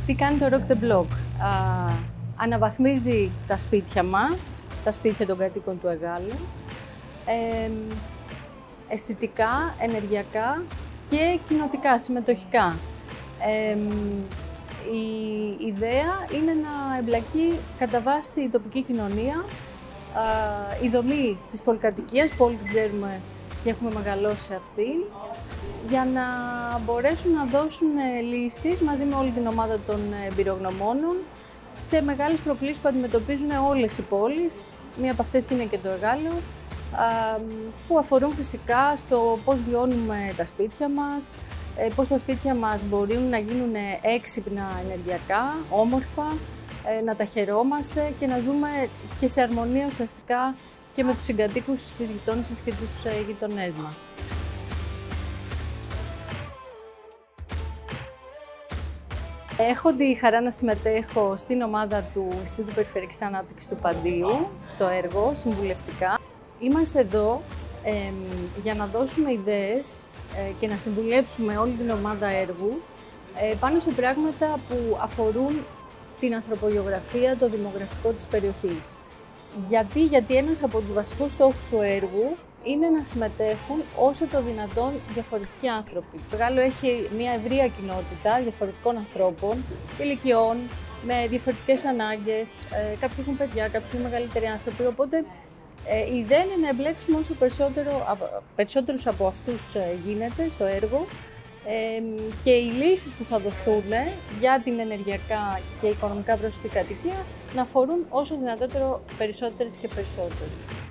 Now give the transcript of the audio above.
Τι κάνει το Rock the Block? Αναβαθμίζει τα σπίτια μας, τα σπίτια των κατοίκων του Εγάλεου, αισθητικά, ενεργειακά και κοινοτικά, συμμετοχικά. Η ιδέα είναι να εμπλακεί κατά βάση η τοπική κοινωνία, η δομή της πολυκατοικίας, που όλοι την ξέρουμε και έχουμε μεγαλώσει σε αυτή, για να μπορέσουν να δώσουν λύσεις μαζί με όλη την ομάδα των εμπειρογνωμόνων σε μεγάλες προκλήσεις που αντιμετωπίζουν όλες οι πόλεις. Μία από αυτές είναι και το Εγάλεο, που αφορούν φυσικά στο πώς βιώνουμε τα σπίτια μας, πώς τα σπίτια μας μπορούν να γίνουν έξυπνα ενεργειακά, όμορφα, να τα χαιρόμαστε και να ζούμε και σε αρμονία ουσιαστικά και με τους συγκατοίκους της γειτόνισσας και τους γειτονές μας. Έχω τη χαρά να συμμετέχω στην ομάδα του Ινστιτούτου Περιφερειακής Ανάπτυξης του Παντίου, στο έργο, συμβουλευτικά. Είμαστε εδώ για να δώσουμε ιδέες και να συμβουλέψουμε όλη την ομάδα έργου πάνω σε πράγματα που αφορούν την ανθρωπογεωγραφία, το δημογραφικό της περιοχής. Γιατί ένας από τους βασικούς στόχους του έργου είναι να συμμετέχουν όσο το δυνατόν διαφορετικοί άνθρωποι. Το Εγάλεο έχει μια ευρεία κοινότητα διαφορετικών ανθρώπων, ηλικιών, με διαφορετικές ανάγκες. Κάποιοι έχουν παιδιά, κάποιοι έχουν μεγαλύτεροι άνθρωποι, οπότε η ιδέα είναι να εμπλέξουμε όσο περισσότερους από αυτούς γίνεται στο έργο και οι λύσεις που θα δοθούν για την ενεργειακά και οικονομικά προσιτή κατοικία να αφορούν όσο δυνατότερο περισσότερες και περισσότερους.